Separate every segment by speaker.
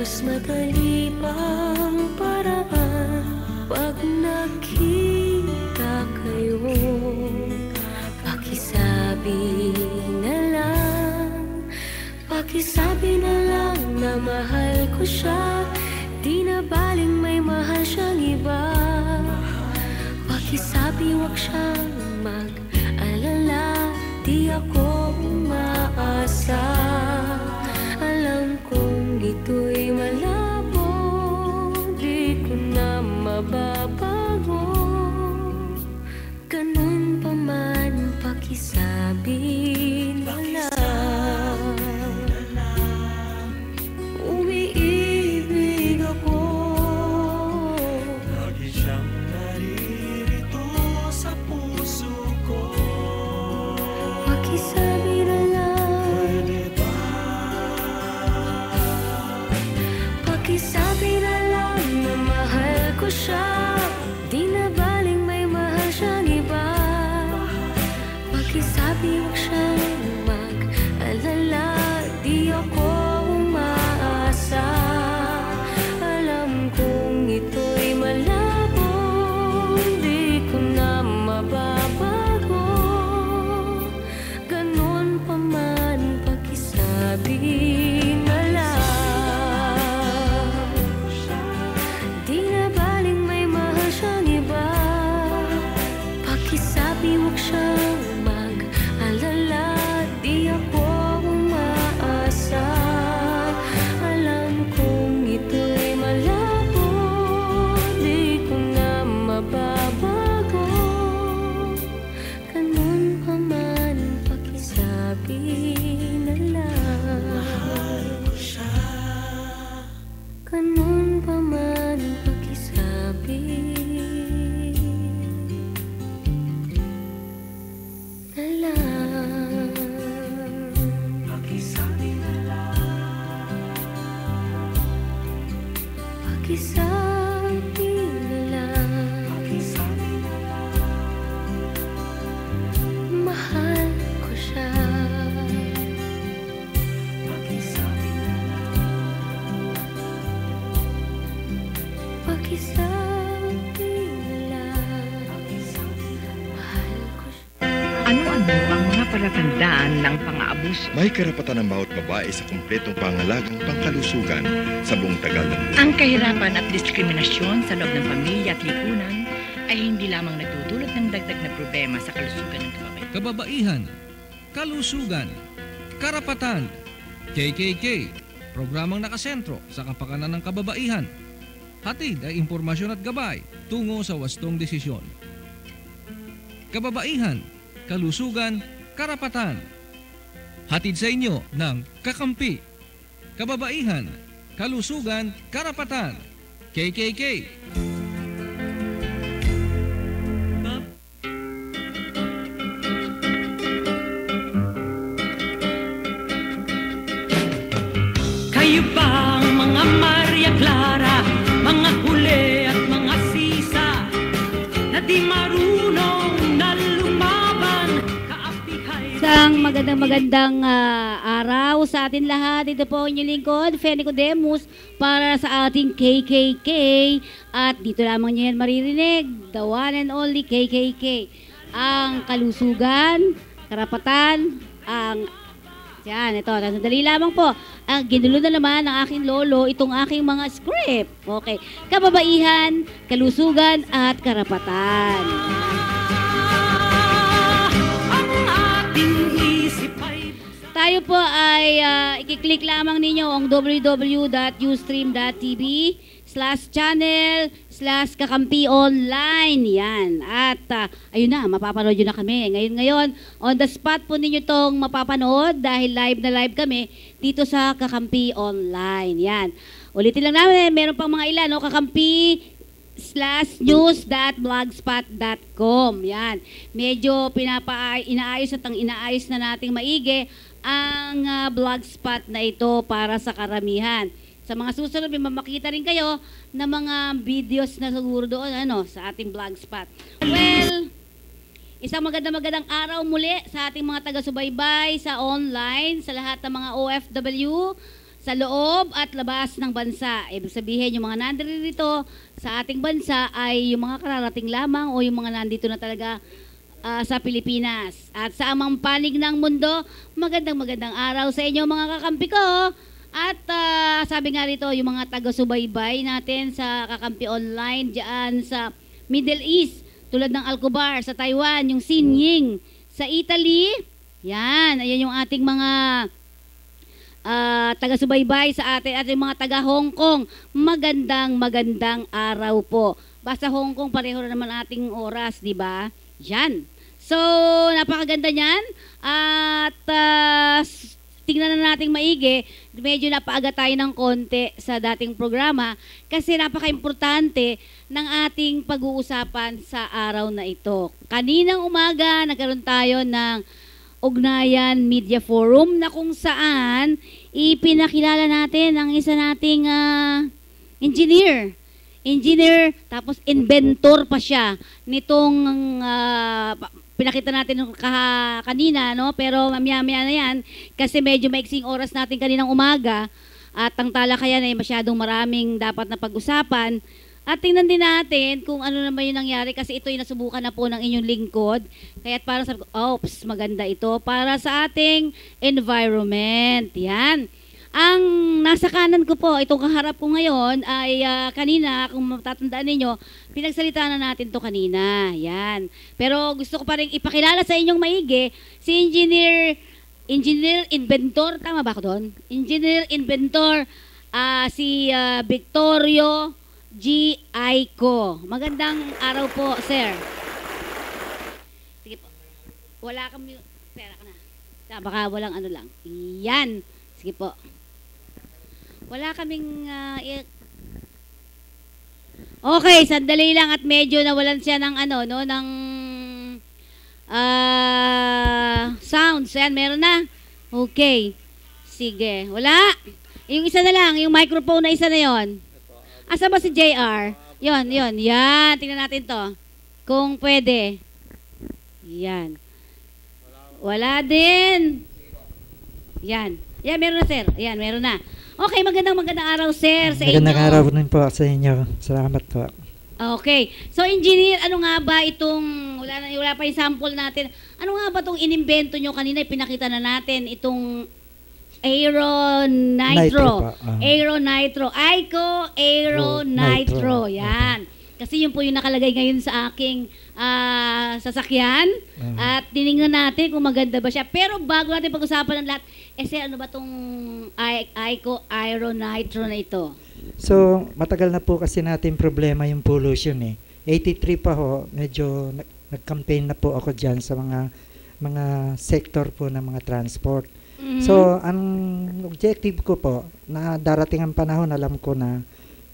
Speaker 1: mas madali pang paraan pag nakita kayo. Pakisabi na lang, pakisabi na lang na mahal ko siya. Di na baling may mahal siyang iba. Pakisabi wag siyang mag-alala, di ako umaasa. Alam kong ito'y malabo, di ko na mababago. Ganun pa man, pakisabi na lang. Umiibig ako,
Speaker 2: lagi siyang naririto sa puso ko.
Speaker 1: pakisabi na lang.
Speaker 2: Pwede ba?
Speaker 1: Pakisabi na lang na mahal ko siya. Di na baling may mahal siyang iba. Pakisabi wag siyang mag-alala, di ako umaasa. Alam kong ito'y malabo, di ko na mababago. Ganun pa man, pakisabi na lang. Di na baling may mahal siyang iba. Pakisabi wag siyang mag-alala, di ako umaasa. Alam kong ito'y malabo, di ko na mababago. Ganun pa man, pakisabi na lang. Ganun pa man, pakisabi na lang.
Speaker 2: Pakisabi na lang.
Speaker 1: Pakisabi na lang.
Speaker 2: Pakisabi na lang.
Speaker 1: Mahal ko siya.
Speaker 2: Pakisabi na lang.
Speaker 1: Pakisabi na lang. Mahal ko siya.
Speaker 3: Ano-ano ang mga palatandaan ng pang-aabuso?
Speaker 4: May karapatan ng bawat babae sa kumpletong pangalagang pangkalusugan sa buong tagal ng buhay.
Speaker 3: Ang kahirapan at diskriminasyon sa loob ng pamilya at lipunan ay hindi lamang nagdudulot ng dagdag na problema sa kalusugan ng kababaihan.
Speaker 5: Kababaihan, kalusugan, karapatan, KKK, programang nakasentro sa kapakanan ng kababaihan. Hatid ay impormasyon at gabay tungo sa wastong desisyon. Kababaihan, kalusugan, karapatan. Hatid sa inyo ng Kakampi. Kababaihan, kalusugan, karapatan. KKK.
Speaker 6: Kayo ba ang mga Maria Clara, mga huli at mga sisa, na di marunong na lumaban, kaapihay?
Speaker 7: Isang magandang araw sa atin lahat. Ito po ang inyong lingkod, Feni Codemus, para sa ating KKK. At dito lamang niyo yan maririnig, the one and only KKK. Ang kalusugan, karapatan, ang... Yan, ito, sandali lamang po. Ang ginulo na naman ng aking lolo, itong aking mga script. Okay, kababaihan, kalusugan, at karapatan. Tayo po ay ikiklik lamang ninyo ang www.ustream.tv/channel/kakampi online. Yan. At ayun na, mapapanood nyo na kami. Ngayon, on the spot po ninyo tong mapapanood dahil live na live kami dito sa Kakampi Online. Yan. Ulitin lang namin, meron pang mga ilan, no? kakampi/news.blogspot.com. Yan. Medyo inaayos na nating maigi ang blogspot na ito para sa karamihan. Sa mga susunod, may makita rin kayo na mga videos na siguro doon sa ating blogspot. Well, isang magandang araw muli sa ating mga taga-subaybay sa online, sa lahat ng mga OFW sa loob at labas ng bansa. Ibig sabihin, yung mga nandito sa ating bansa ay yung mga kararating lamang o yung mga nandito na talaga sa Pilipinas. At sa amang panig ng mundo, magandang araw sa inyo mga kakampi ko. At sabi nga rito, yung mga taga-subaybay natin sa Kakampi Online dyan sa Middle East, tulad ng Alcobar sa Taiwan, yung Sinying sa Italy, yan, ayan yung ating mga taga-subaybay sa atin at yung mga taga-Hong Kong. Magandang araw po. Basta Hong Kong, pareho na naman ating oras, di ba? Yan. So, napakaganda niyan. At tingnan na nating maigi, medyo napaaga tayo ng konti sa dating programa kasi napaka-importante ng ating pag-uusapan sa araw na ito. Kaninang umaga, nagkaroon tayo ng Ugnayan Media Forum na kung saan ipinakilala natin ang isa nating engineer, tapos inventor pa siya nitong pinakita natin kanina, no? Pero mamaya-maya na yan kasi medyo maiksing oras natin kaninang umaga at ang talakayan ay masyadong maraming dapat na pag-usapan. At tingnan din natin kung ano naman yung nangyari kasi ito yung nasubukan na po ng inyong lingkod. Kaya't para sa, maganda ito para sa ating environment. Yan. Ang nasa kanan ko po, itong kaharap ko ngayon ay kanina, kung matatandaan ninyo, pinagsalitaan na natin to kanina. Yan. Pero gusto ko pa rin ipakilala sa inyong maigi si Engineer Inventor, tama ba ako doon? Engineer Inventor, si Victorio G. Aiko. Magandang araw po, sir. Sige po. Wala kami, pera ka na. Baka walang ano lang. Yan. Sige po. Wala kaming okay, sandali lang at medyo nawalan siya ng ng sounds. Yan, meron na. Okay. Sige. Wala. Yung isa na lang, yung microphone na isa na yon. Asa ba si JR? Yon. Yan. Tingnan natin to. Kung pwede. Yan. Wala din. Yan. Yan, meron na, sir. Yan, meron na. Okay, magandang araw, sir, sa inyo.
Speaker 8: Magandang araw din po sa inyo. Salamat po.
Speaker 7: Okay. So, engineer, ano nga ba itong, wala pa yung sample natin, ano nga ba itong inimbento nyo kanina, pinakita na natin, itong Aero Nitro. Aero Nitro. Aiko Aero Nitro. Yan. Kasi yun po yung nakalagay ngayon sa aking sasakyan. At tinignan natin kung maganda ba siya. Pero bago natin pag-usapan ng lahat, sir, ano ba itong Aiko Aero Nitro na ito?
Speaker 8: So, matagal na po kasi natin problema yung pollution eh. 83 pa ho, medyo nag-campaign na po ako dyan sa mga sector po ng mga transport. So, ang objective ko po, na darating ang panahon, alam ko na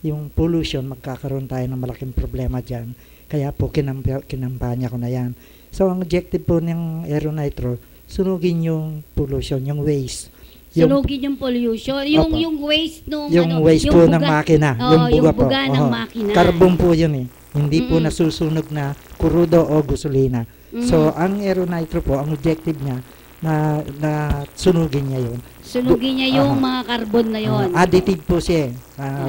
Speaker 8: yung pollution, magkakaroon tayo ng malaking problema dyan. Kaya po, kinampanya ko na yan. So, ang objective po ng Aero Nitro, sunugin yung pollution, yung waste.
Speaker 7: Sunugin yung pollution, yung waste nung
Speaker 8: yung waste po ng makina, yung buga
Speaker 7: ng makina.
Speaker 8: Carbon po yun eh. Hindi po nasusunog na kurudo o gasolina. So, ang Aero Nitro po, ang objective niya, na sunugin niya yun.
Speaker 7: Sunugin niya yung mga carbon na yun.
Speaker 8: Additive po siya.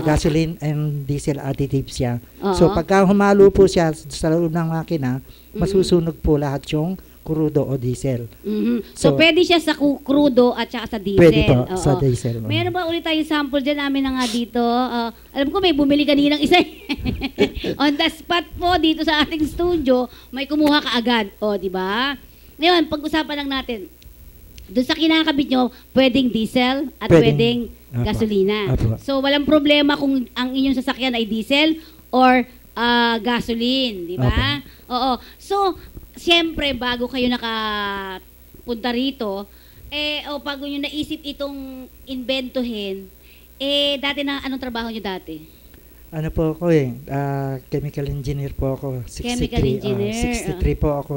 Speaker 8: Gasoline and diesel additive siya. So pagka humalo po siya sa loob ng makina, masusunog po lahat yung crudo o diesel.
Speaker 7: So pwede siya sa crudo at saka sa diesel.
Speaker 8: Pwede po sa diesel.
Speaker 7: Meron ba ulit tayong sample dyan namin na nga dito? Alam ko may bumili kaninang isa. On the spot po dito sa ating studio, may kumuha kaagad. O, di ba? Ngayon, pag-usapan lang natin. Doon sa kinakabit nyo, pwedeng diesel at pwedeng gasolina. So, walang problema kung ang inyong sasakyan ay diesel or gasoline, di ba? Oo. So, siyempre, bago kayo nakapunta rito, bago nyo naisip itong inventohin, dati na, anong trabaho nyo dati?
Speaker 8: Ano po ako chemical engineer po ako. 63,
Speaker 7: Chemical engineer.
Speaker 8: 63 po ako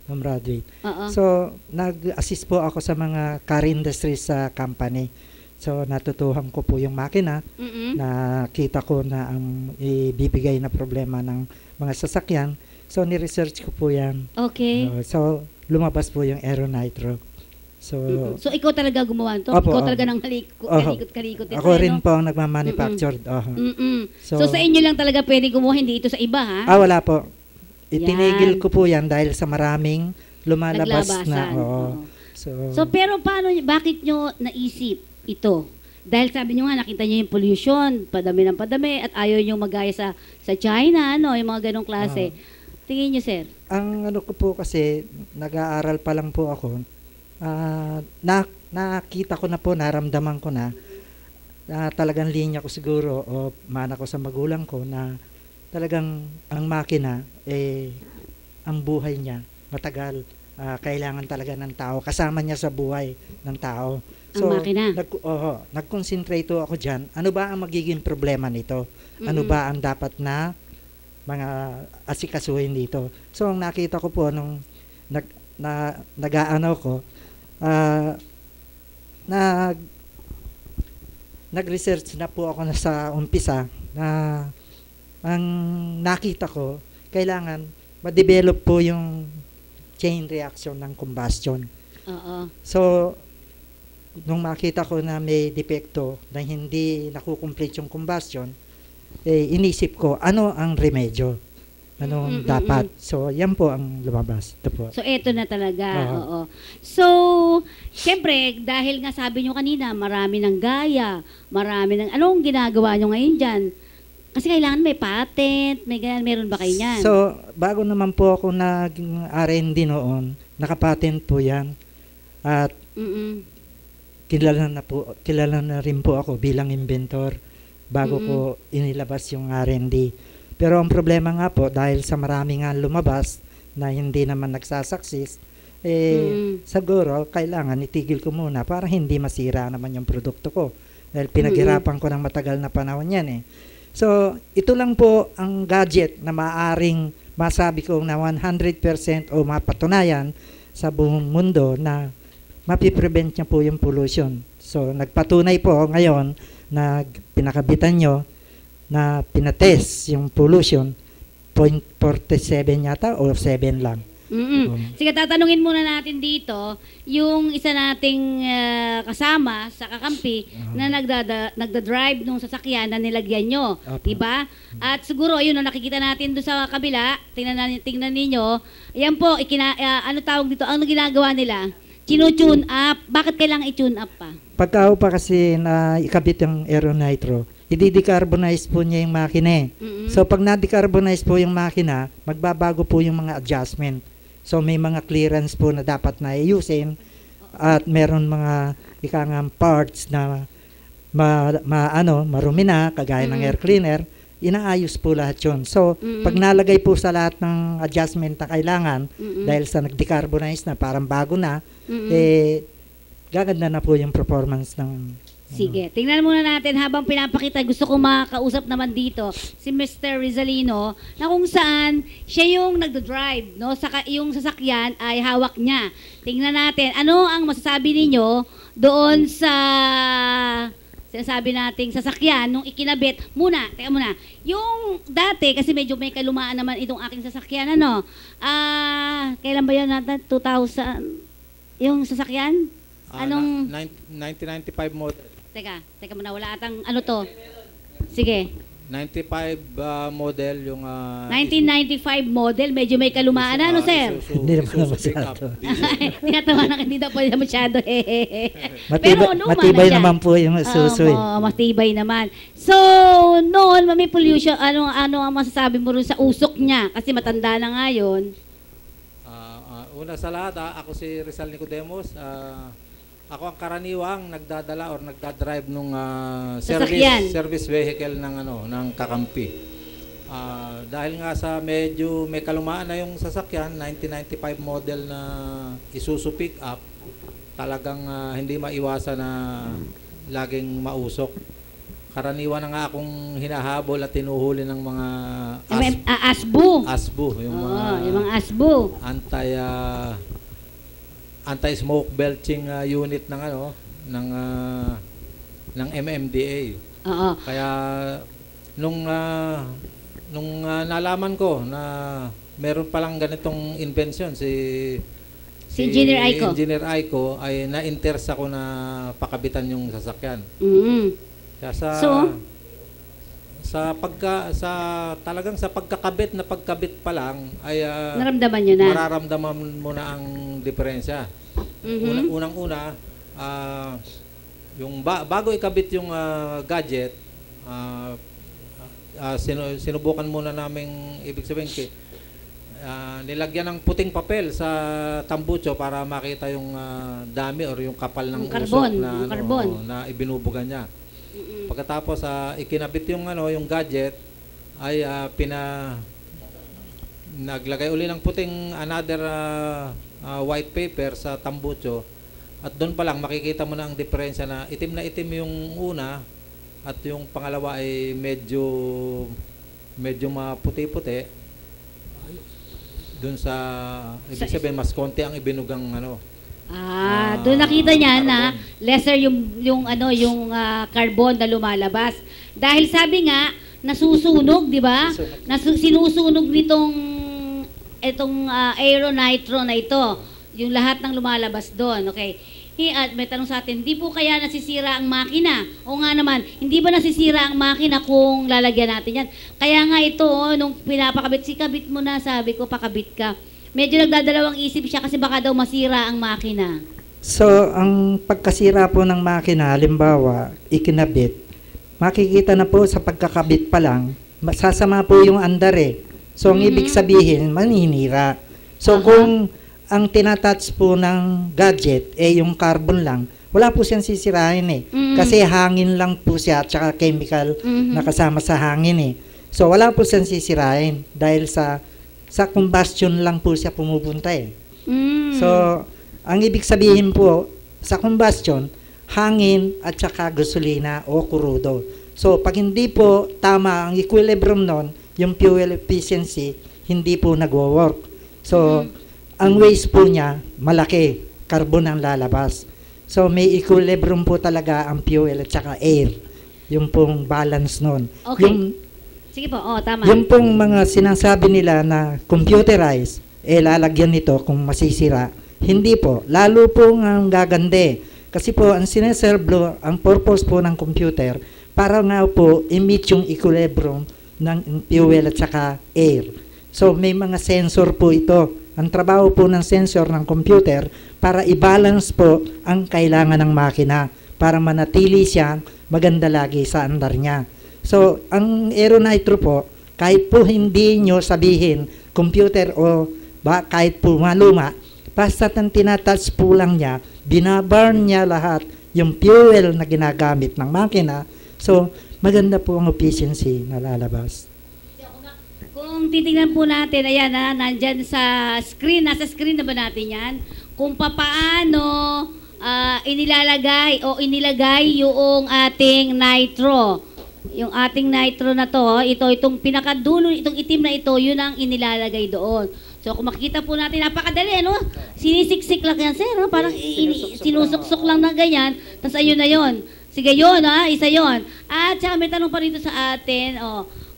Speaker 8: graduate. So, nag-assist po ako sa mga car industry sa company. So, natutuhan ko po yung makina. Nakita ko na ang ibibigay na problema ng mga sasakyan. So, ni-research ko po yan.
Speaker 7: Okay.
Speaker 8: So, lumabas po yung Aero Nitro. So,
Speaker 7: So ikaw talaga gumawa nito?
Speaker 8: Opo,
Speaker 7: Ikaw
Speaker 8: opo.
Speaker 7: talaga nang
Speaker 8: Oho.
Speaker 7: kalikot-kalikot ito,
Speaker 8: ako rin
Speaker 7: no?
Speaker 8: po ang nagmamanufacture.
Speaker 7: So sa inyo lang talaga pwede gumawa, hindi ito sa iba, ha?
Speaker 8: Wala po. Itinigil
Speaker 7: Yan.
Speaker 8: ko po yan dahil sa maraming lumalabas na.
Speaker 7: Naglabasan.
Speaker 8: Oo.
Speaker 7: Oo. So pero bakit nyo naisip ito? Dahil sabi nyo nga, nakita nyo yung pollution, padami ng padami, at ayaw nyo magaya sa China, no? Yung mga ganong klase. Tingin nyo, sir?
Speaker 8: Ang ano ko po kasi, nag-aaral pa lang po ako, nakita ko na po, naramdaman ko na talagang linya ko siguro o mana ko sa magulang ko na talagang ang makina, ang buhay niya matagal. Kailangan talaga ng tao. Kasama niya sa buhay ng tao.
Speaker 7: Ang makina?
Speaker 8: Nag-concentrate ako dyan. Ano ba ang magiging problema nito? Ano ba ang dapat na mga asikasuhin dito? So, ang nakita ko po nung nag-aano ko, nag-research na po ako na sa umpisa na ang nakita ko, kailangan ma-develop po yung chain reaction ng combustion.
Speaker 7: Oo.
Speaker 8: So, nung makita ko na may depekto na hindi nakukomplete yung combustion, inisip ko, ano ang remedyo? Anong dapat? So, yan po ang lumabas. Ito po.
Speaker 7: So, eto na talaga.
Speaker 8: Oo.
Speaker 7: Oo. So, syempre, dahil nga sabi nyo kanina, marami ng gaya, marami ng, anong ginagawa nyo ngayon dyan? Kasi kailangan may patent, may ganyan, meron ba kayo niyan?
Speaker 8: So, bago naman po ako naging R&D noon, nakapatent po yan. At kilala na rin po ako bilang inventor bago ko inilabas yung R&D. Pero ang problema nga po, dahil sa marami nga lumabas na hindi naman nagsasaksis, siguro kailangan itigil ko muna para hindi masira naman yung produkto ko. Dahil pinaghirapan ko ng matagal na panahon yan So, ito lang po ang gadget na maaring masabi ko na 100% o mapatunayan sa buong mundo na mapiprevent niya po yung pollution. So, nagpatunay po ngayon na pinakabitan nyo na pinatest yung pollution 0.47 yata o 7 lang.
Speaker 7: Sige, tatanungin muna natin dito yung isa nating kasama sa kakampi na nagda-drive nung sasakyan na nilagyan nyo. Diba? At siguro, ayun, nakikita natin doon sa kabila, tingnan ninyo, ayan po, ano tawag dito, ano ginagawa nila? Tune up. Bakit kailangan i-tune up pa?
Speaker 8: Pagka pa kasi na ikabit yung aeronitro, i-decarbonize po niya yung makina. So, pag na-decarbonize po yung makina, magbabago po yung mga adjustment. So, may mga clearance po na dapat na i-usin at meron mga ikangang parts na marumi na, kagaya ng air cleaner, inaayos po lahat yun. So, pag nalagay po sa lahat ng adjustment na kailangan, dahil sa nag-decarbonize na, parang bago na, gaganda na po yung performance ng...
Speaker 7: Sige, tingnan muna natin habang pinapakita. Gusto ko makakausap naman dito si Mr. Rizalino na kung saan siya yung nagdo-drive, no? Yung sasakyan ay hawak niya. Tingnan natin, ano ang masasabi ninyo doon sa sinasabi nating sasakyan nung ikinabit. Teka muna. Yung dati, kasi medyo may kalumaan naman itong aking sasakyan, ano? Kailan ba yun natin? 2000? Yung sasakyan? Anong?
Speaker 9: 1995 model.
Speaker 7: Teka muna, wala atang ano to. Sige.
Speaker 9: 95 model yung
Speaker 7: 1995 model, medyo may kalumaan na, ano sir?
Speaker 8: Hindi naman masyado.
Speaker 7: Tinatawa na hindi daw po masyado. Pero luma
Speaker 8: matibay
Speaker 7: na siya.
Speaker 8: naman po yung suso.
Speaker 7: Matibay naman. So, noon, may pollution, ano ang masasabi mo rin sa usok niya? Kasi matanda na nga yun.
Speaker 9: Una sa lahat, ako si Rizal Nicodemos. Ako ang karaniwang nagdadala or nagdadrive nung service vehicle ng kakampi. Dahil nga sa medyo may kalumaan na yung sasakyan, 1995 model na Isuzu pickup, talagang hindi maiwasan na laging mausok. Karaniwan na nga akong hinahabol at tinuhuli ng mga
Speaker 7: asbu.
Speaker 9: Yung
Speaker 7: mga asbu.
Speaker 9: Anti-smoke belching unit ng MMDA. Kaya nung nalaman ko na meron palang ganitong invention si
Speaker 7: Si Engineer Aiko.
Speaker 9: Engineer Aiko ay na-interest ako na pakabitan yung sasakyan. Kaya talagang sa pagkakabit pa lang ay
Speaker 7: naramdaman nyo na.
Speaker 9: Mararamdaman mo na ang diferensya. Unang-una, yung bago ikabit yung gadget, sinubukan muna naming, ibig sabihin, nilagyan ng puting papel sa tambucho para makita yung dami or yung kapal ng usok na ibinubugan niya. Pagkatapos ikinabit yung yung gadget ay naglagay uli ng puting another white paper sa tambucho at doon pa lang makikita mo na ang diferensya na itim yung una at yung pangalawa ay medyo maputi-puti. Doon sa ibig sabihin mas konti ang ibinugang
Speaker 7: doon nakita niya na lesser yung carbon na lumalabas. Dahil sabi nga nasusunog, 'di ba? Sinusunog itong aeronitro na ito, yung lahat ng lumalabas doon. Okay. At may tanong sa atin, hindi po kaya nasisira ang makina? O nga naman, hindi ba nasisira ang makina kung lalagyan natin yan? Kaya nga ito, nung pinapakabit, kabit mo na, sabi ko, pakabit ka. Medyo nagdadalawang isip siya kasi baka daw masira ang makina.
Speaker 8: So, ang pagkasira po ng makina, halimbawa, ikinabit, makikita na po sa pagkakabit pa lang, sasama po yung andar eh. So, ang ibig sabihin, maninira. So, kung ang tinatouch po ng gadget yung carbon lang, wala po siyang sisirain eh. Kasi hangin lang po siya at saka chemical na kasama sa hangin eh. So wala po siyang sisirain dahil sa combustion lang po siya pumupunta eh. So ang ibig sabihin po sa combustion, hangin at saka gasolina o kurudo. So pag hindi po tama ang equilibrium nun, yung fuel efficiency, hindi po nagwo-work. So ang waste po niya, malaki, carbon ang lalabas. So may equilibrium po talaga ang fuel at saka air. Yung pong balance nun.
Speaker 7: Okay. Sige po, tama.
Speaker 8: Yung pong mga sinasabi nila na computerized, lalagyan nito kung masisira. Hindi po. Lalo po ang gagande. Kasi po, ang sineserve, ang purpose po ng computer, para nga po emit yung equilibrium ng fuel at saka air. So may mga sensor po ito. Ang trabaho po ng sensor ng computer para i-balance po ang kailangan ng makina para manatili siyang maganda lagi sa andar niya. So, ang aeronitro po, kahit po hindi nyo sabihin computer o kahit po maluma, basta ang tinatouch po lang niya, binaburn niya lahat yung fuel na ginagamit ng makina. So, maganda po ang efficiency na lalabas.
Speaker 7: Kung titingnan po natin, ayan nandyan sa screen, nasa screen na ba natin yan? Kung papaano inilagay yung ating nitro. Yung ating nitro na to, itong pinakadulo, itong itim na ito, yun ang inilalagay doon. So kung makikita po natin, napakadali, sinisiksik lang yan, sir, parang sinusuksok lang na ganyan, tapos ayun na yun. Sige, yun, isa yun. At saka may tanong pa rito sa atin,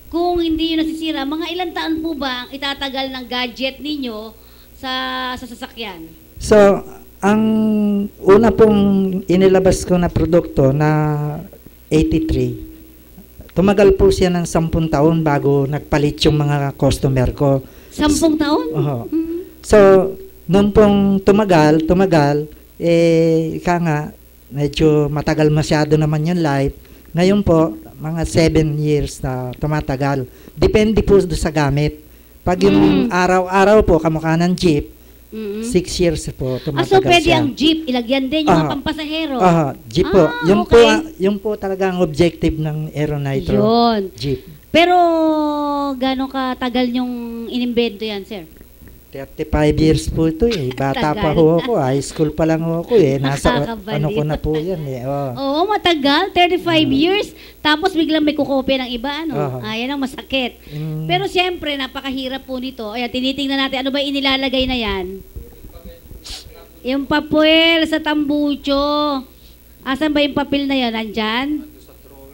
Speaker 7: kung hindi yun nasisira, mga ilang taon po ba ang itatagal ng gadget ninyo sa sasakyan?
Speaker 8: So, ang una pong inilabas ko na produkto na 83, tumagal po siya ng 10 taon bago nagpalit yung mga customer ko.
Speaker 7: 10 taon?
Speaker 8: So, noon pong tumagal, ika nga, medyo matagal masyado naman yung life. Ngayon po, mga 7 years na tumatagal. Depende po sa gamit. Pag yung araw-araw po, kamukha ng jeep, 6 years po tumatagal
Speaker 7: so pwede
Speaker 8: siya.
Speaker 7: ang jeep, ilagyan din yung mga pampasahero?
Speaker 8: Jeep po.
Speaker 7: Okay.
Speaker 8: Yung po talaga ang objective ng aeronitro.
Speaker 7: Yun.
Speaker 8: Jeep.
Speaker 7: Pero, gano'ng katagal yung inimbento yan, sir?
Speaker 8: 35 years po ito eh. Bata pa ho ako. High school pa lang ho ako eh. Nasa ano ko na po yan eh.
Speaker 7: Oo, matagal. 35 years. Tapos biglang may kukopya ng iba. Ayan ang masakit. Pero siyempre, napakahirap po nito. Ayan, tinitingnan natin. Ano ba inilalagay na yan? Yung papel sa tambucho. Asan ba yung papel na yan? Nandyan?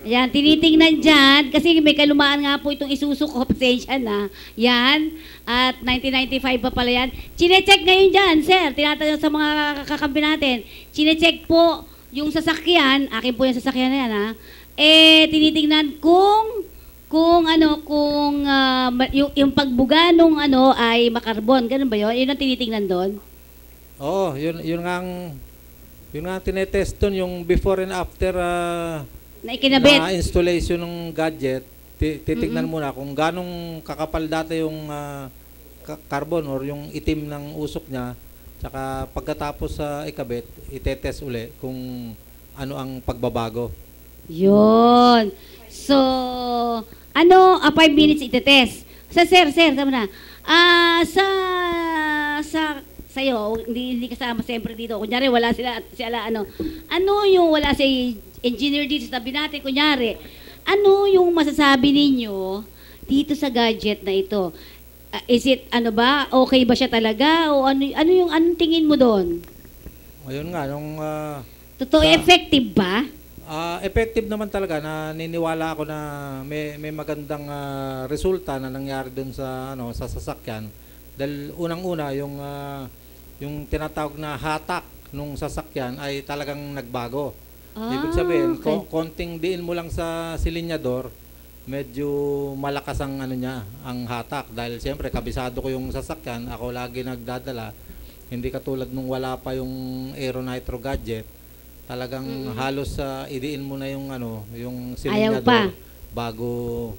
Speaker 7: Ayan, tinitingnan dyan, kasi may kalumaan nga po itong Isuzu ko, pasensya na. Yan, at 1995 pa pala yan. Chinecheck ngayon dyan, sir, tinatanong sa mga kakampi natin. Chinecheck po yung sasakyan, akin po yung sasakyan na yan, ha. Tinitingnan kung yung pagbuga nung ay makarbon, ganun ba yun? Yun ang tinitingnan doon?
Speaker 9: Oo, yun nga ang tinetest doon, yung before and after
Speaker 7: Na ikinabit.
Speaker 9: na installation ng gadget, titignan muna kung ganong kakapal dati yung carbon or yung itim ng usok niya, tsaka pagkatapos sa ikabit, itetest uli kung ano ang pagbabago.
Speaker 7: Yun. So, 5 minutes itetest. Sir, sama na. Sa'yo, hindi kasama siyempre dito. Kunyari, wala sila, ano yung wala si engineer dito sa tabi natin, kunyari, ano yung masasabi ninyo dito sa gadget na ito? Is it, okay ba siya talaga? O anong tingin mo doon?
Speaker 9: Ayun nga,
Speaker 7: Totoo, effective ba?
Speaker 9: Effective naman talaga. Naniniwala ako na may magandang resulta na nangyari doon sa sasakyan. Dahil unang-una yung tinatawag na hatak nung sasakyan ay talagang nagbago. Ibig sabihin,
Speaker 7: okay.
Speaker 9: Konting diin mo lang sa silinyador, medyo malakas ang ang hatak. Dahil siyempre, kabisado ko yung sasakyan, ako lagi nagdadala. Hindi katulad nung wala pa yung Aero Nitro gadget, talagang halos idiin mo na yung silinyador bago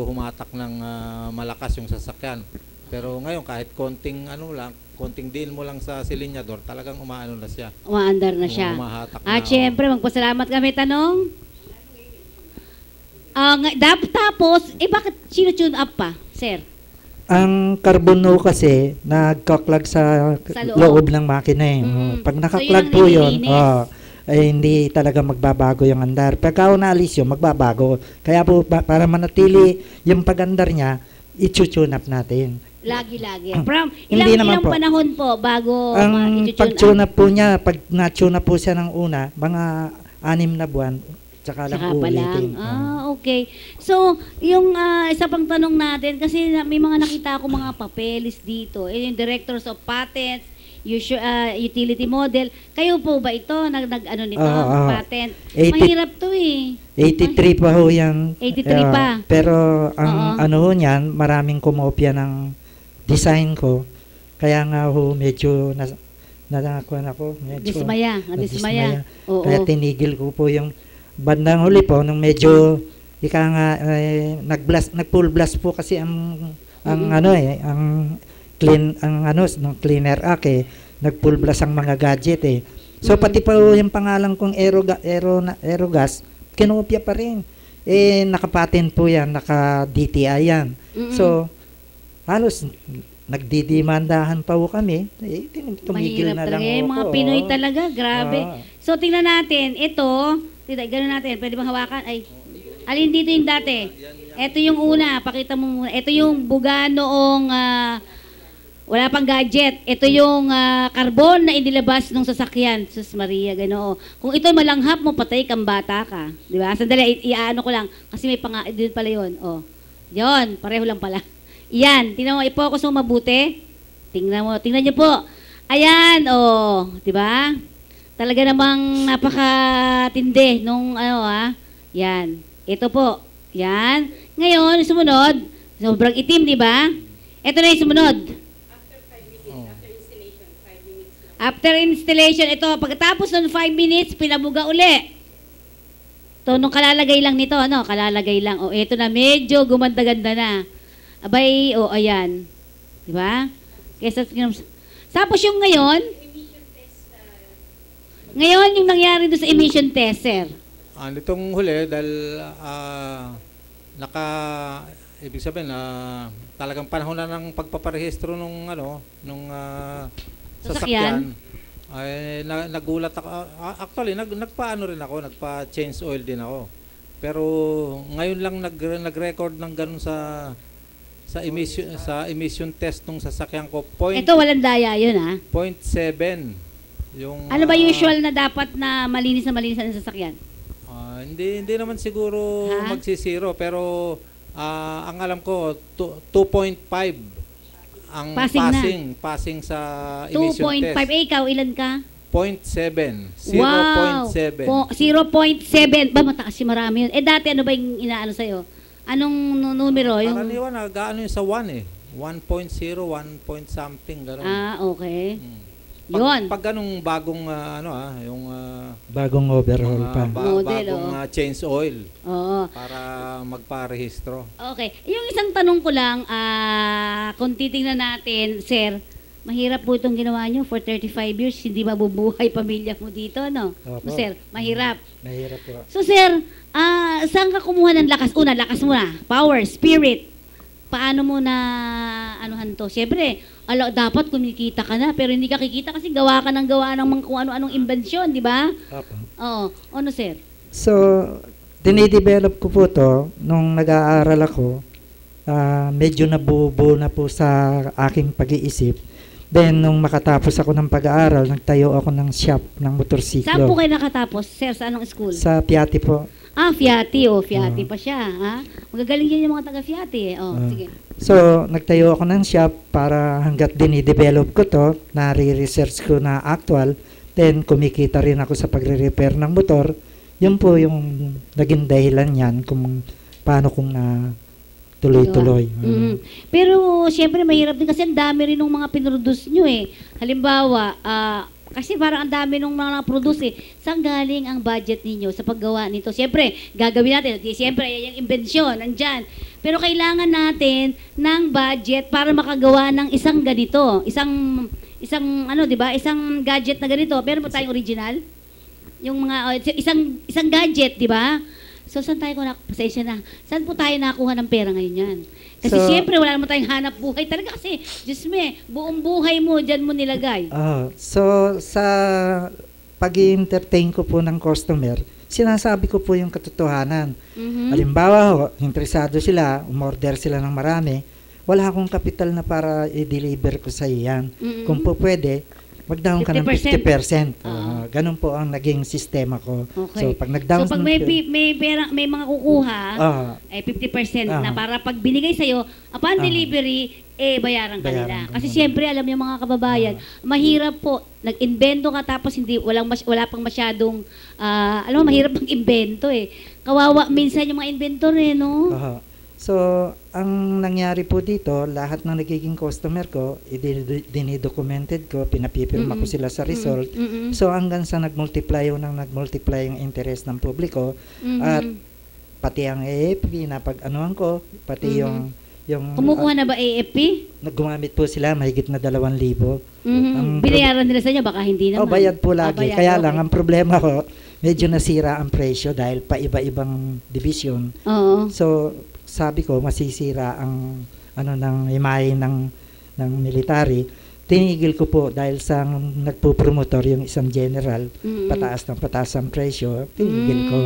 Speaker 9: humatak ng malakas yung sasakyan. Pero ngayon, kahit konting diin mo lang sa silinyador, talagang umaano na siya.
Speaker 7: Umaandar na siya.
Speaker 9: Umahatak na.
Speaker 7: At syempre, magpasalamat kami. Tanong? Tapos, bakit sino-tune up pa, sir?
Speaker 8: Ang carbono kasi, nagkaklag sa loob ng makina eh. Pag nakaklag po yun, hindi talaga magbabago yung andar. Pagka naalis yun, magbabago. Kaya po, para manatili yung pag-andar niya, i-tune up natin.
Speaker 7: Lagi-lagi. Ilang panahon po bago
Speaker 8: ang pag-tune up po niya, pag na-tune up po siya ng una, mga 6 na buwan, tsaka lang ulitin.
Speaker 7: Okay. So, yung isa pang tanong natin, kasi may mga nakita ako mga papeles dito, yung Directors of Patents, utility model. Kayo po ba ito? Patent? Mahirap to eh.
Speaker 8: 83 pa ho yan.
Speaker 7: 83 pa.
Speaker 8: Pero ang niyan, maraming kumopya ng design ko. Kaya nga ho, medyo nanakuan ako.
Speaker 7: Dismaya.
Speaker 8: Kaya tinigil ko po yung bandang huli po, nung medyo nag-full blast po kasi ang cleaner nag-full blast ang mga gadget eh. So pati pa yung pangalan kong Aerogas, kinopya pa rin. Naka-patent po yan, naka-DTI yan. So, halos nagdidimandahan pa po kami. Tumigil na lang ako.
Speaker 7: Mga Pinoy talaga, grabe. So, tingnan natin, ito, gano'n natin, pwede bang hawakan? Alin dito yung dati? Ito yung una, pakita mo muna. Ito yung buga noong wala pang gadget. Ito yung carbon na inilabas ng sasakyan. Sus Maria, gano'n. Kung ito malanghap mo, patay kang bata ka. Di ba? Sandali, iaano ko lang. Kasi may din pala yun. Yun, pareho lang pala. Yan, tingnan mo, i-focus mo mabuti. Tingnan niyo po. Ayan, di ba? Talaga namang napakatindi nung Yan. Ito po. Yan. Ngayon, sumunod. Sobrang itim, di ba? Ito na yung sumunod. After installation, ito, pagkatapos ng 5 minutes, pinabuga uli. Ito, nung kalalagay lang nito, kalalagay lang. Ito na, medyo gumanda-ganda na. Abay, ayan. Diba? Tapos yung ngayon yung nangyari doon sa emission test, sir.
Speaker 9: Nitong huli, dahil ibig sabihin, talagang panahon na ng pagpaparehistro nung sasakyan. Ay, nagulat ako. Actually, nagpa-ano rin ako, nagpa-change oil din ako. Pero ngayon lang nag-record ng ganun sa emission test nung sasakyan ko.
Speaker 7: Ito walang daya yun
Speaker 9: 0.7. Yung
Speaker 7: ano ba usual na dapat na malinis ang sasakyan?
Speaker 9: Hindi naman siguro
Speaker 7: Ha?
Speaker 9: magsisiro, pero ang alam ko 2.5 ang passing sa emission
Speaker 7: 2.5.
Speaker 9: test.
Speaker 7: Ikaw, ilan ka?
Speaker 9: 0.7. 0.7.
Speaker 7: Wow! 0.7. Ba, mataas yung marami yun. Dati ano ba yung inaano sa'yo? Anong numero?
Speaker 9: Karaniwan, nag-ano yung sa 1 eh. 1.0, 1 point something, gano'n.
Speaker 7: Okay.
Speaker 9: Pag,
Speaker 7: Yun.
Speaker 9: pag ganung bagong yung
Speaker 8: Bagong overhaul pa.
Speaker 7: Model,
Speaker 9: bagong change oil
Speaker 7: Oo.
Speaker 9: para magparehistro.
Speaker 7: Okay. Yung isang tanong ko lang, kung titingnan natin, sir, mahirap po itong ginawa nyo for 35 years, hindi mabubuhay pamilya mo dito, no?
Speaker 8: Opo.
Speaker 7: Sir, mahirap.
Speaker 8: Mahirap po.
Speaker 7: So, sir, saan ka kumuha ng lakas? Una, lakas mo na. Power, spirit. Paano mo na anuhan to? Siyempre, dapat kumikita ka na, pero hindi ka kikita kasi gawa ka ng mga kung ano-anong imbensyon, di ba?
Speaker 8: Opo.
Speaker 7: Oo. Ano, sir?
Speaker 8: So, dinidevelop ko po to nung nag-aaral ako. Medyo nabubo na po sa aking pag-iisip. Then, nung makatapos ako ng pag-aaral, nagtayo ako ng shop ng motorsiklo.
Speaker 7: Saan po kayo nakatapos, sir? Sa anong school?
Speaker 8: Sa Piatti po.
Speaker 7: Fiati. Fiati pa siya. Ha? Magagaling yan yung mga taga-Fiati. Sige.
Speaker 8: So, nagtayo ako ng shop para hanggat dinidevelop ko to, nare-research ko na actual, then kumikita rin ako sa pagre-repair ng motor. Yun po yung naging dahilan yan kung paano kong na tuloy-tuloy.
Speaker 7: Pero, syempre, mahirap din kasi ang dami rin ng mga pinroduce nyo eh. Halimbawa, kasi parang ang dami nung mga produce eh. Saan galing ang budget ninyo sa paggawa nito? Siyempre, gagawin natin. Siyempre, yung imbensyon, nandyan. Pero kailangan natin ng budget para makagawa ng isang ganito. Isang di ba? Isang gadget na ganito. Meron ba tayong original? Yung mga, isang gadget, di ba? So, saan tayo pasensya na? Saan po tayo nakakuha ng pera ngayon yan? Kasi siyempre, wala naman tayong hanap buhay talaga kasi, Diyos me, buong buhay mo, dyan mo nilagay.
Speaker 8: So, sa pag-i-entertain ko po ng customer, sinasabi ko po yung katotohanan. Halimbawa ho, interesado sila, umorder sila ng marami, wala akong kapital na para i-deliver ko sa iyan. Kung po pwede, mag-down ka ng 50%. Ganun po ang naging sistema ko.
Speaker 7: Okay.
Speaker 8: So, pag nag-down...
Speaker 7: So, pag may mga kukuha, 50% na para pag binigay sa'yo, upon delivery, bayaran ka nila. Kasi siyempre, alam niyo mga kababayan, mahirap po, nag-invento ka tapos wala pang masyadong, mahirap pang invento eh. Kawawa minsan yung mga inventor eh, no?
Speaker 8: So, ang nangyari po dito, lahat ng nagiging customer ko, dinidocumented ko, pinapipirma ko sila sa result. So, hanggang sa nagmultiply yung interest ng publiko, at pati ang AFP, napag-anuan ko, pati yung
Speaker 7: Kumukuha na ba AFP?
Speaker 8: Gumamit po sila, mahigit na 2,000.
Speaker 7: Binayaran nila sa inyo, baka hindi naman.
Speaker 8: Bayad po lagi. Kaya lang, ang problema ko, medyo nasira ang presyo dahil pa iba-ibang division. So, sabi ko masisira ang ng imahe ng military. Tinigil ko po dahil sa nagpo-promotor yung isang general, pataas ang presyo, tinigil ko.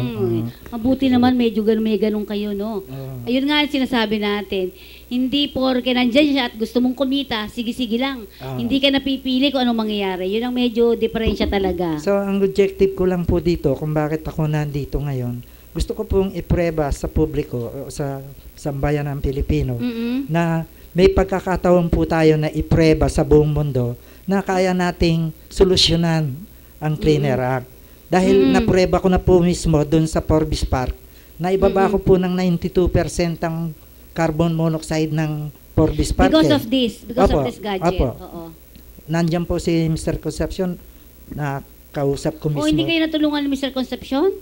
Speaker 7: Mabuti naman medyo may ganun kayo, no? Ayun nga sinasabi natin, hindi porke nandyan siya at gusto mong kumita, sige-sige lang. Hindi ka napipili kung anong mangyayari. Yun ang medyo diferensya talaga.
Speaker 8: So, ang objective ko lang po dito, kung bakit ako nandito ngayon, gusto ko pong ipreba sa publiko, sa sambayan ng Pilipino, na may pagkakataon po tayo na ipreba sa buong mundo na kaya nating solusyonan ang Clean Air Act. Dahil napreba ko na po mismo doon sa Forbes Park, na ibaba ko po ng 92% ang carbon monoxide ng Forbes Park.
Speaker 7: Because of this gadget.
Speaker 8: Nandiyan po si Mr. Concepcion na kausap ko mismo.
Speaker 7: Hindi kayo natulungan ni Mr. Concepcion?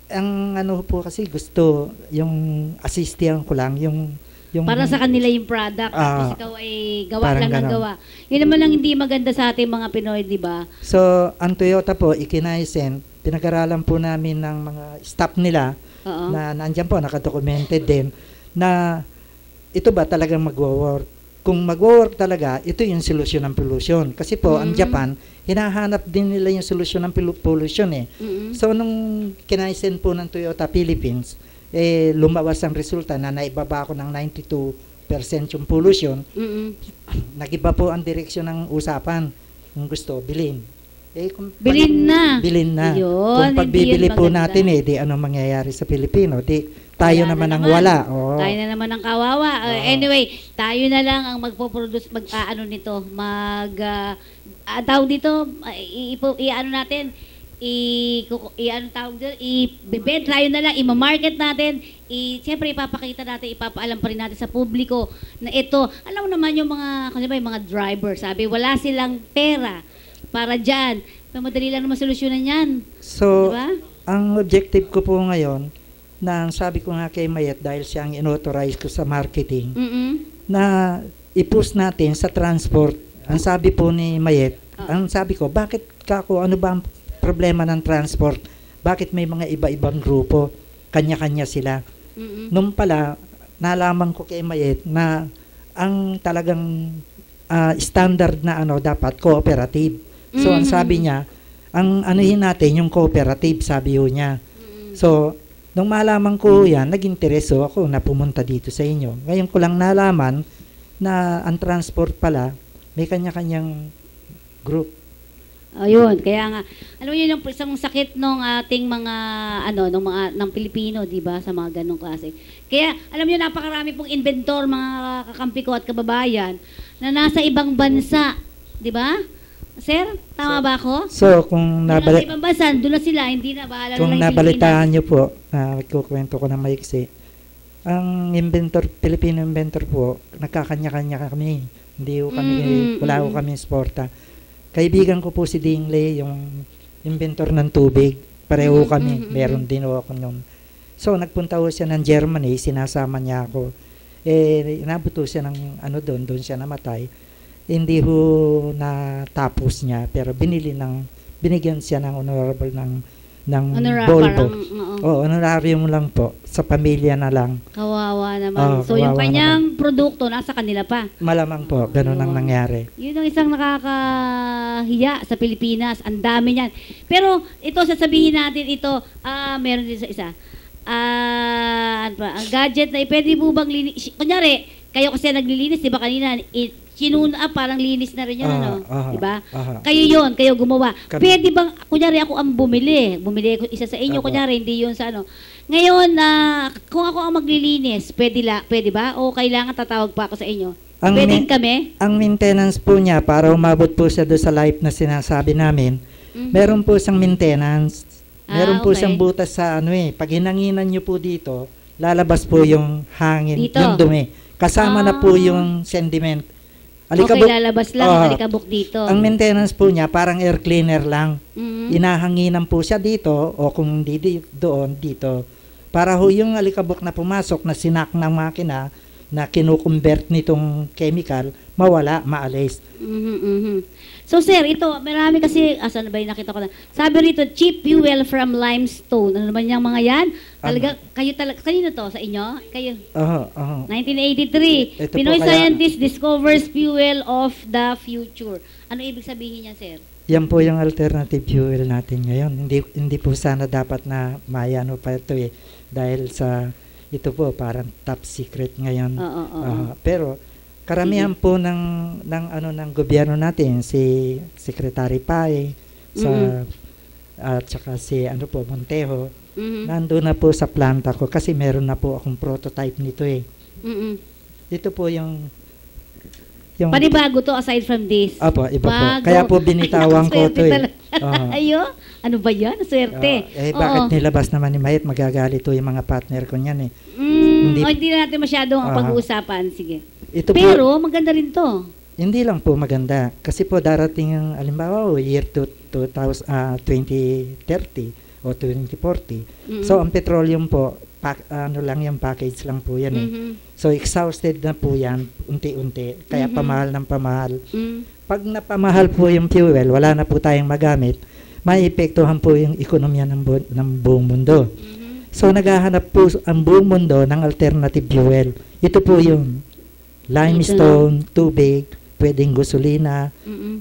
Speaker 8: Ang po kasi gusto, yung assistian ko lang, yung
Speaker 7: para sa kanila yung product, tapos ikaw ay gawa lang ng gawa. Yun naman lang hindi maganda sa ating mga Pinoy, di ba?
Speaker 8: So, ang Toyota po, Ikinaisen, pinag-aralan po namin ng mga staff nila na nandiyan po, nakadocumented din, na ito ba talagang magwo-work? Kung magwo-work talaga, ito yung solusyon ng pollution. Kasi po, ang Japan, hinahanap din nila yung solusyon ng pollution eh. So, nung Kinaisen po ng Toyota Philippines, lumabas ang resulta na naibaba ko ng 92% yung pollution. Nagiba po ang direksyon ng usapan. Kung gusto, bilhin. Kung
Speaker 7: Bilhin na.
Speaker 8: Bilhin na.
Speaker 7: Yun,
Speaker 8: Kung pagbibili
Speaker 7: hindi yun
Speaker 8: po
Speaker 7: maganda.
Speaker 8: natin di ano mangyayari sa Pilipino? Di tayo
Speaker 7: Wala
Speaker 8: naman
Speaker 7: na
Speaker 8: ang
Speaker 7: naman.
Speaker 8: wala. Oo.
Speaker 7: Tayo na naman ang kawawa. Anyway, tayo na lang ang magpo-produce, nito, tawag dito, i-ano natin, i-ano tawag dito, i-bed tayo na lang, i-market natin, siyempre ipapakita natin, ipapaalam pa rin natin sa publiko na ito, alam mo naman yung mga, kasi ba, yung mga driver, sabi, wala silang pera para dyan. Pero madali lang naman solusyonan yan.
Speaker 8: So,
Speaker 7: Diba?
Speaker 8: ang objective ko po ngayon, na ang sabi ko nga kay Mayet dahil siya ang inauthorize ko sa marketing, na i-push natin sa transport. Ang sabi po ni Mayet, ang sabi ko, bakit kako, ano ba ang problema ng transport? Bakit may mga iba-ibang grupo? Kanya-kanya sila. Nung pala, nalaman ko kay Mayet na ang talagang standard na dapat cooperative. So, ang sabi niya, ang anuhin natin yung cooperative, sabi niya. So, nung malaman ko yan, nag-intereso ako na pumunta dito sa inyo. Ngayon ko lang nalaman na ang transport pala, may kanya-kanyang group.
Speaker 7: Ayun, kaya nga, alam mo yun yung isang sakit ng ating mga, ng Pilipino, di ba, sa mga ganong klase. Kaya, alam niyo napakarami pong inventor, mga kakampi ko at kababayan, na nasa ibang bansa, di ba? Sir, tama ba ako?
Speaker 8: So, kung
Speaker 7: Nasa ibang bansa, doon na sila, hindi na, bahala
Speaker 8: kung
Speaker 7: na lang yung
Speaker 8: nabalitaan niyo po, magkukwento ko na maiksi, ang Filipino inventor po, nagkakanya-kanya kami. Hindi ko kami, wala ko kami sporta. Kaibigan ko po si Dingley, yung inventor ng tubig. Pareho kami, meron din ako nun. So, nagpunta ko siya ng Germany, sinasama niya ako. Inabot ko siya ng doon siya namatay. Hindi ho natapos niya, pero binigyan siya ng honorable ng Volvo. Honorarium lang po, sa pamilya na lang.
Speaker 7: Kawawa naman. So, yung kanyang produkto, nasa kanila pa.
Speaker 8: Malamang po, ganun ang nangyari.
Speaker 7: Yun ang isang nakakahiya sa Pilipinas. Ang dami niyan. Pero, ito, sasabihin natin ito, meron din sa isa. Ang gadget na, pwede po bang linis? Kunyari, kayo kasi naglilinis, di ba kanina, parang linis na rin yan, diba? Kayo yun, kayo gumawa. Pwede bang, kunyari ako ang bumili ko isa sa inyo, kunyari, hindi yun sa Ngayon, kung ako ang maglilinis, pwede ba? O kailangan tatawag pa ako sa inyo? Pwede kami?
Speaker 8: Ang maintenance po niya, para umabot po siya doon sa life na sinasabi namin, meron po siyang maintenance, meron po siyang butas sa pag hinanginan niyo po dito, lalabas po yung hangin,
Speaker 7: dito.
Speaker 8: yung dumi. Kasama na po yung sediment.
Speaker 7: Okay, lalabas lang ang alikabok dito.
Speaker 8: Ang maintenance po niya, parang air cleaner lang. Inahanginan po siya dito, o kung hindi doon, dito. Para ho yung alikabok na pumasok, na sinak ng makina, na kinukonvert nitong chemical, mawala, maalis.
Speaker 7: So sir, ito, marami kasi, asan na ba yung nakita ko na? Sabi rito, cheap fuel from limestone. Ano naman yung mga yan? Talaga, kanino to? Sa inyo? Kayo? 1983. Pinoy scientist discovers fuel of the future. Ano ibig sabihin yan, sir?
Speaker 8: Yan po yung alternative fuel natin ngayon. Hindi po sana dapat na mayano pa ito dahil sa ito po parang top secret ngayon. Pero karamihan po ng gobyerno natin, si Secretary Pai at saka si Montejo, nandun na po sa planta ko kasi meron na po akong prototype nito Ito po yung
Speaker 7: panibago to aside from this.
Speaker 8: Iba po. Kaya po binitawan ko ito
Speaker 7: Ayo, ano ba yan? Swerte.
Speaker 8: Bakit nilabas naman ni Mayet? Magagalit yung mga partner ko niyan
Speaker 7: Hindi na natin masyadong ang pag-uusapan. Sige.
Speaker 8: Pero
Speaker 7: maganda rin to.
Speaker 8: Hindi lang po maganda. Kasi po darating ang, alimbawa, year 2030 o 2040. So, ang petroleum po, lang yung package lang po yan So, exhausted na po yan, unti-unti. Kaya pamahal ng pamahal. Pag napamahal po yung fuel, wala na po tayong magamit, maipektuhan po yung ekonomiya ng buong mundo. So, naghahanap po ang buong mundo ng alternative fuel. Ito po yung limestone, tubig, pwedeng gasolina,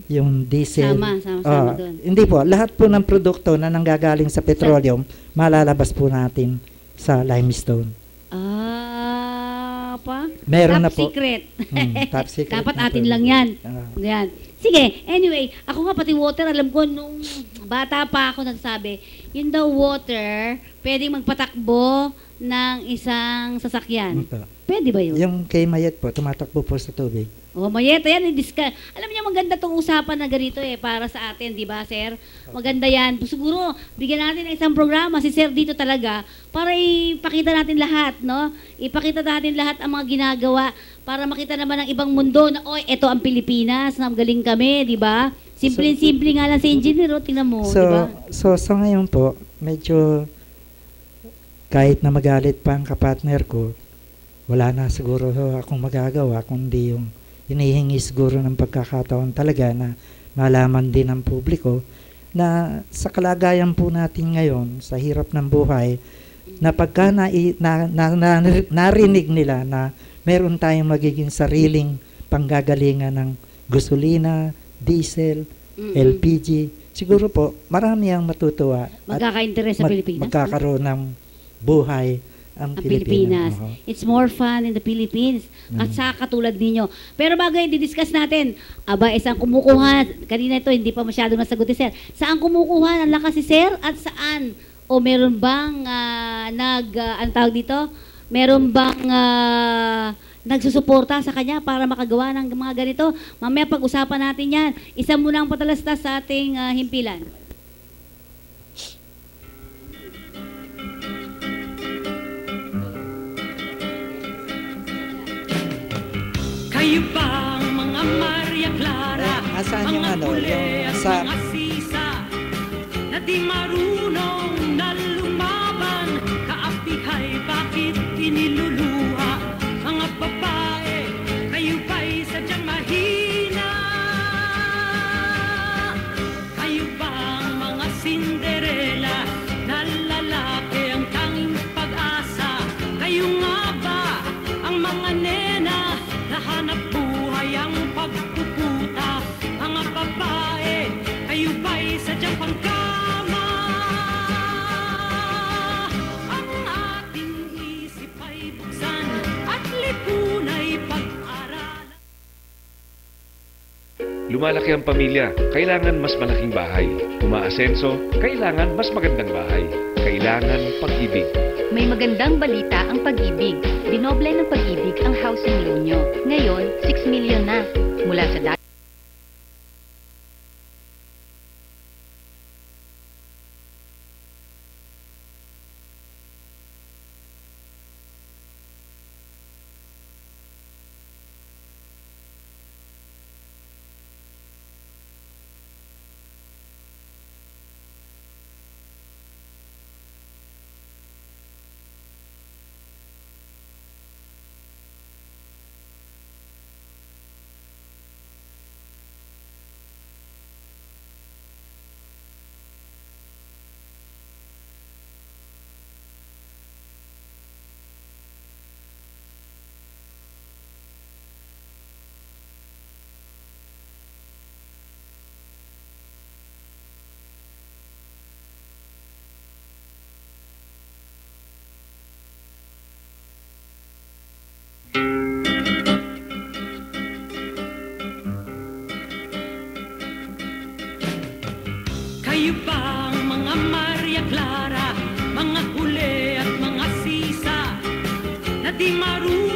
Speaker 8: yung diesel.
Speaker 7: Sama doon.
Speaker 8: Hindi po, lahat po ng produkto na nanggagaling sa petroleum, malalabas po natin sa limestone. Meron na
Speaker 7: top
Speaker 8: po.
Speaker 7: secret.
Speaker 8: Top secret.
Speaker 7: Dapat
Speaker 8: na po.
Speaker 7: atin lang yan.
Speaker 8: Ah.
Speaker 7: Yan. Sige, anyway, ako nga pati water, alam ko, nung bata pa ako nagsabi, yun daw water, pwedeng magpatakbo ng isang sasakyan.
Speaker 8: Ito.
Speaker 7: Pwede ba yun?
Speaker 8: Yung kay Mayet po, tumatakbo po sa tubig.
Speaker 7: Oh, Mayeta yan, alam niyo maganda tong usapan na ganito para sa atin, di ba, sir? Maganda yan. Siguro, bigyan natin ng isang programa, si sir dito talaga, para ipakita natin lahat, no? Ipakita natin lahat ang mga ginagawa para makita naman ng ibang mundo na, oy, eto ang Pilipinas, na galing kami, di ba? Simple nga lang si engineer, tingnan mo, di ba?
Speaker 8: So ngayon po, medyo kahit na magalit pa ang kapartner ko, wala na siguro akong magagawa kundi yung hinihingi siguro ng pagkakataon talaga na malaman din ng publiko na sa kalagayan po natin ngayon, sa hirap ng buhay, na pagka narinig nila na meron tayong magiging sariling panggagalingan ng gasolina, diesel, LPG, siguro po marami ang matutuwa.
Speaker 7: Magkaka-interes sa Pilipinas.
Speaker 8: Magkakaroon ng buhay ang
Speaker 7: Pilipinas. It's more fun in the Philippines. At sa katulad ninyo. Pero bago i-discuss natin, isang kumukuha, kanina ito, hindi pa masyado nasagot ni Sir. Saan kumukuha ng lakas si Sir at saan? O meron bang, ang tawag dito? Meron bang nagsusuporta sa kanya para makagawa ng mga ganito? Mamaya pag-usapan natin yan. Isa muna ang patalastas sa ating himpilan.
Speaker 6: Kayo ba ang mga Maria Clara,
Speaker 8: Asan yung
Speaker 6: mga
Speaker 8: ano,
Speaker 6: pule
Speaker 8: yung
Speaker 6: at
Speaker 8: sa...
Speaker 6: mga sisa, na di marunong na lumaban, kaapihay bakit iniluluha, mga babae, kayo ba'y sadyang mahina? Kayo ba ang mga Cinderella, na lalaki ang tanging pag-asa, kayo nga ba ang mga nena, hanap buhay ang pagpuputa, mga babae, kayo ba'y sadyang pangkama? Ang ating isip ay buksan at lipunay pag-aralan.
Speaker 10: Lumalaki ang pamilya, kailangan mas malaking bahay. Umaasenso, kailangan mas magandang bahay. Kailangan pag-ibig.
Speaker 11: May magandang balita ang Pag-ibig. Dinoble ng Pag-ibig ang housing loan nyo. Ngayon, 6 million na. Mula sa dati.
Speaker 6: Kayo ba ang mga Maria Clara, mga pule at mga sisa, na di marunong